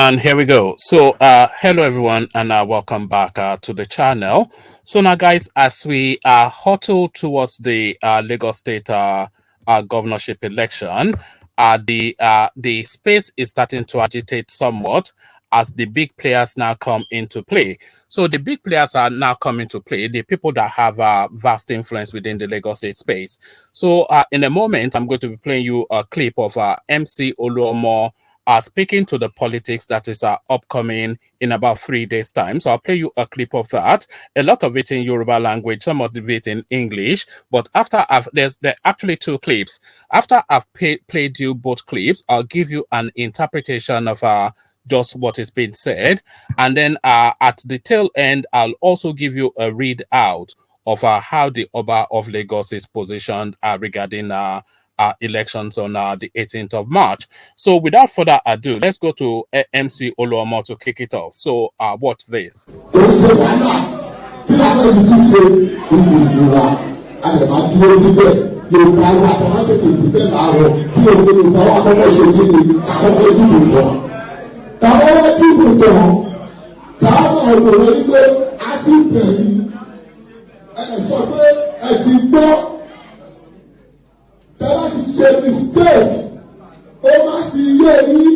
And here we go. So, hello everyone, and welcome back to the channel. So now, guys, as we huddle towards the Lagos State governorship election, the space is starting to agitate somewhat as the big players now come into play. So the big players are now coming to play. The people that have vast influence within the Lagos State space. So, in a moment, I'm going to be playing you a clip of MC Oluomo speaking to the politics that is upcoming in about 3 days' time. So I'll play you a clip of that. A lot of it in Yoruba language, some of it in English. But after there are actually two clips. After I've played you both clips, I'll give you an interpretation of just what is being said, and then at the tail end, I'll also give you a readout of how the Oba of Lagos is positioned regarding elections on the 18th of March. So without further ado, let's go to MC Oluomo to kick it off. So watch this. Tẹ́lá ti ṣe mistake, ó má ti yé yín,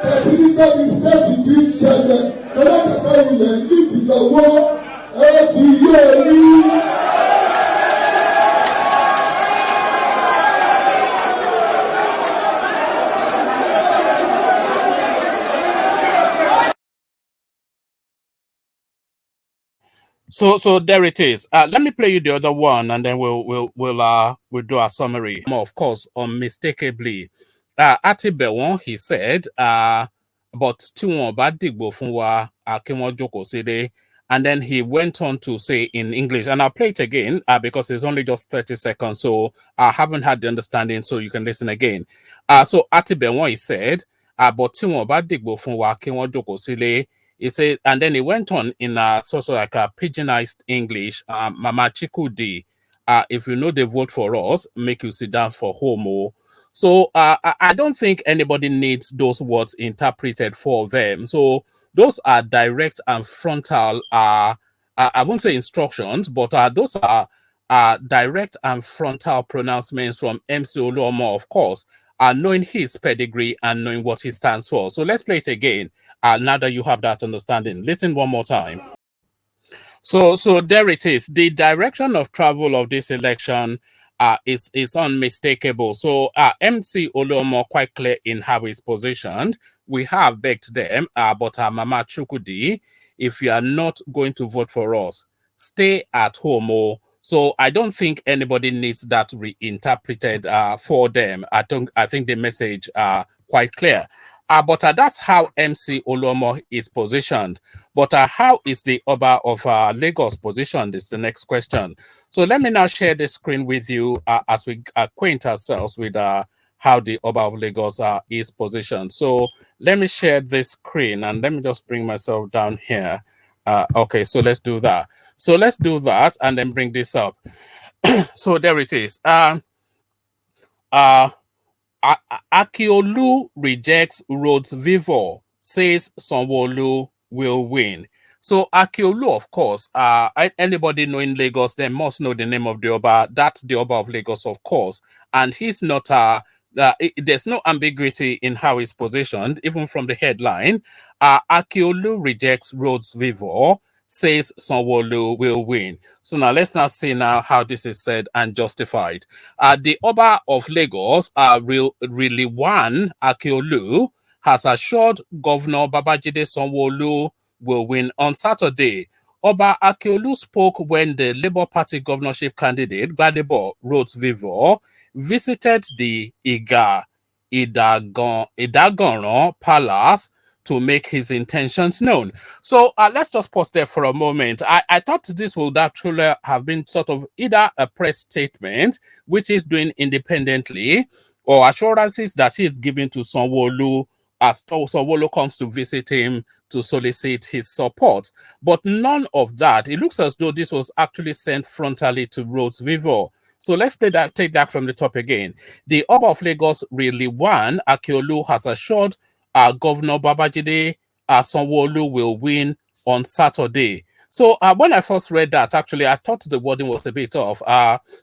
tẹ̀síníkẹ́ mistake ti ń ṣẹlẹ̀, tẹ́lá kẹ̀kẹ́ ilẹ̀ níbi lọ́wọ́, ó ti yé yín. So there it is. Let me play you the other one, and then we'll do a summary. Of course, unmistakably, Atibewon, he said, but tí wọ́n bá dìgbò fún wa, kí wọ́n jókòó sílé. And then he went on to say in English, and I'll play it again because it's only just 30 seconds, so I haven't had the understanding, so you can listen again. So Atibewon, he said, but tí wọ́n bá dìgbò fún wa, kí wọ́n jókòó sílé. He said, and then he went on in sort of like a pigeonized English, Mama Chikudi, if you know they vote for us, make you sit down for homo. So I don't think anybody needs those words interpreted for them. So those are direct and frontal, I won't say instructions, but those are direct and frontal pronouncements from MC Oluomo, of course, knowing his pedigree and knowing what he stands for. So let's play it again. Now that you have that understanding, listen one more time. So there it is. The direction of travel of this election is unmistakable. So MC Oluomo quite clear in how he's positioned. We have begged them, but Mama Chukudi, if you are not going to vote for us, stay at home. So I don't think anybody needs that reinterpreted for them. I think the message quite clear. But that's how MC Oluomo is positioned. But how is the Oba of Lagos positioned is the next question. So let me now share the screen with you as we acquaint ourselves with how the Oba of Lagos is positioned. So let me share this screen and let me just bring myself down here. Okay, so let's do that. So let's do that and then bring this up. So there it is. Akiolu rejects Rhodes Vivor, says Sanwo-Olu will win. So Akiolu, of course, anybody knowing Lagos, they must know the name of the Oba. That's the Oba of Lagos, of course. And he's not, there's no ambiguity in how he's positioned, even from the headline. Akiolu rejects Rhodes Vivor, says Sanwo-Olu will win. So now let's now see now how this is said and justified. The Oba of Lagos, really won Akiolu, has assured Governor Babajide Sanwo-Olu will win on Saturday. Oba Akiolu spoke when the Labour Party governorship candidate, Gbadebo Rhodes Vivor, visited the Idaganran Palace to make his intentions known. So let's just pause there for a moment. I thought this would actually have been sort of either a press statement, which he's doing independently, or assurances that he's giving to Sanwo-Olu as Sanwo-Olu comes to visit him to solicit his support. But none of that. It looks as though this was actually sent frontally to Rhodes Vivor. So let's take that from the top again. The Oba of Lagos really won. Akiolu has assured Governor Babajide Sanwo-Olu will win on Saturday. So when I first read that, actually, I thought the wording was a bit off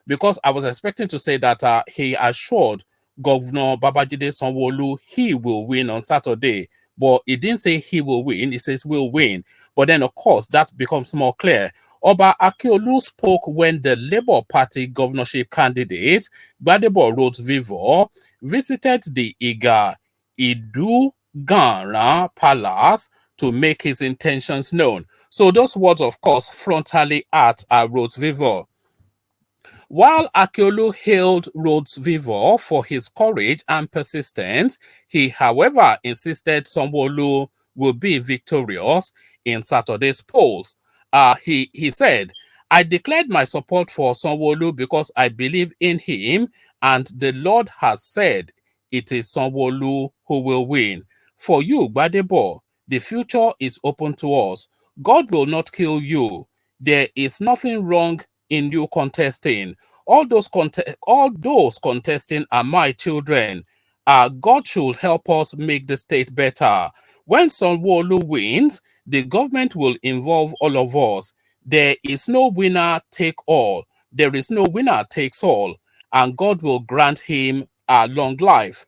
because I was expecting to say that he assured Governor Babajide Sanwo-Olu he will win on Saturday. But it didn't say he will win, it says will win. But then, of course, that becomes more clear. Oba Akeolu spoke when the Labour Party governorship candidate, Gbadebo Rhodes Vivour, visited the Iga Idu Ganran Palace to make his intentions known. So those words, of course, frontally at Rhodes Vivour. While Akeolu hailed Rhodes Vivour for his courage and persistence, he, however, insisted Sanwo-Olu will be victorious in Saturday's polls. He said, I declared my support for Sanwo-Olu because I believe in him, and the Lord has said it is Sanwo-Olu who will win. For you, Gbadebo, the future is open to us. God will not kill you. There is nothing wrong in you contesting. All those contesting are my children. God should help us make the state better. When Sanwo-Olu wins, the government will involve all of us. There is no winner take all. There is no winner takes all. And God will grant him a long life.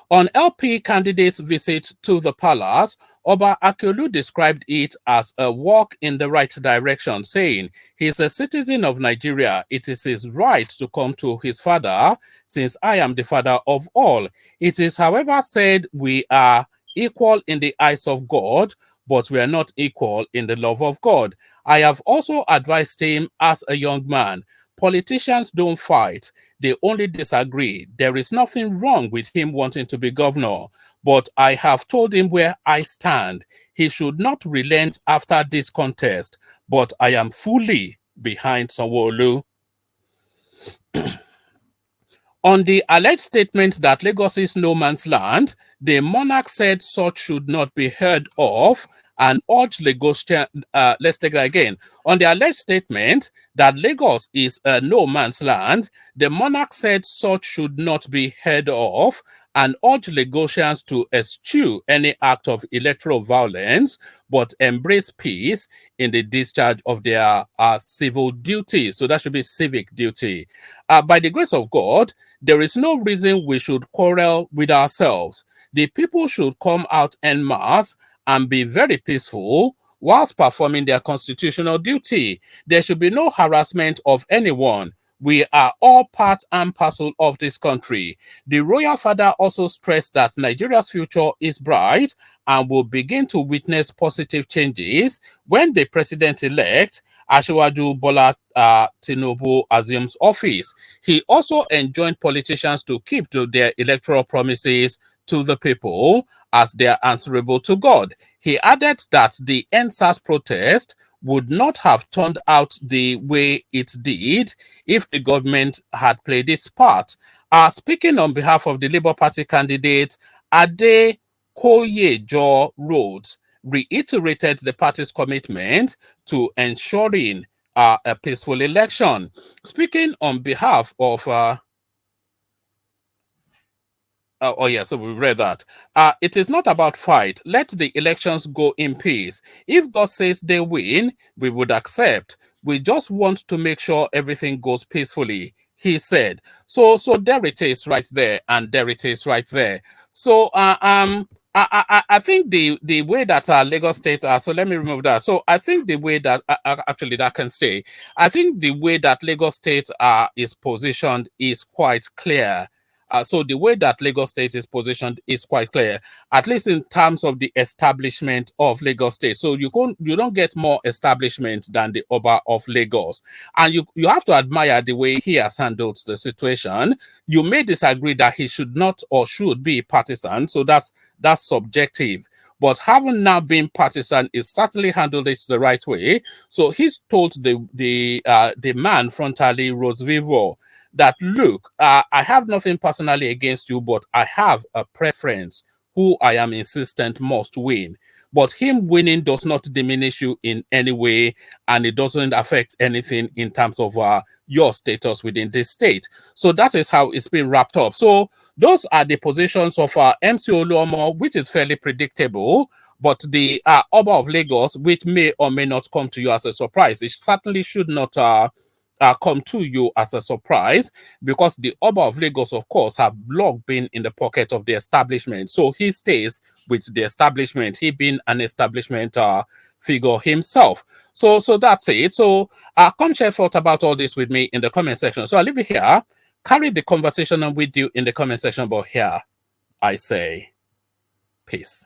On LP candidates' visit to the palace, Oba Akeolu described it as a walk in the right direction, saying, he is a citizen of Nigeria. It is his right to come to his father, since I am the father of all. It is, however, said we are equal in the eyes of God, but we are not equal in the love of God. I have also advised him as a young man. Politicians don't fight. They only disagree. There is nothing wrong with him wanting to be governor, but I have told him where I stand. He should not relent after this contest, but I am fully behind Sanwo-Olu. On the alleged statement that Lagos is no man's land, the monarch said such should not be heard of and urged Lagosian, let's take that again. On the alleged statement that Lagos is a no man's land, the monarch said such should not be heard of and urged Lagosians to eschew any act of electoral violence, but embrace peace in the discharge of their civil duty. So that should be civic duty. By the grace of God, there is no reason we should quarrel with ourselves. The people should come out en masse and be very peaceful whilst performing their constitutional duty. There should be no harassment of anyone. We are all part and parcel of this country. The royal father also stressed that Nigeria's future is bright and will begin to witness positive changes when the president-elect Asiwaju Bola Tinubu assumes office. He also enjoined politicians to keep to their electoral promises to the people as they are answerable to God. He added that the NSAS protest would not have turned out the way it did if the government had played its part. Speaking on behalf of the Labour Party candidate, Ade Koyejo Rhodes reiterated the party's commitment to ensuring a peaceful election. Speaking on behalf of so we read that. It is not about fight. Let the elections go in peace. If God says they win, we would accept. We just want to make sure everything goes peacefully, he said. So there it is right there, and there it is right there. So I think the way that Lagos State so let me remove that. So I think the way that actually that can stay. I think the way that Lagos State is positioned is quite clear. So the way that Lagos State is positioned is quite clear, at least in terms of the establishment of Lagos State. So you don't get more establishment than the Oba of Lagos, and you have to admire the way he has handled the situation. You may disagree that he should not or should be partisan, so that's subjective. But having now been partisan, he certainly handled it the right way. So he's told the man frontally, Rhodes Vivour, that look, I have nothing personally against you, but I have a preference who I am insistent must win. But him winning does not diminish you in any way, and it doesn't affect anything in terms of your status within this state. So that is how it's been wrapped up. So those are the positions of MC Oluomo, which is fairly predictable. But the Oba of Lagos, which may or may not come to you as a surprise, it certainly should not come to you as a surprise, because the Oba of Lagos, of course, have long been in the pocket of the establishment. So he stays with the establishment, he being an establishment figure himself. So that's it. So come share thought about all this with me in the comment section. So I'll leave it here. Carry the conversation on with you in the comment section, but here I say peace.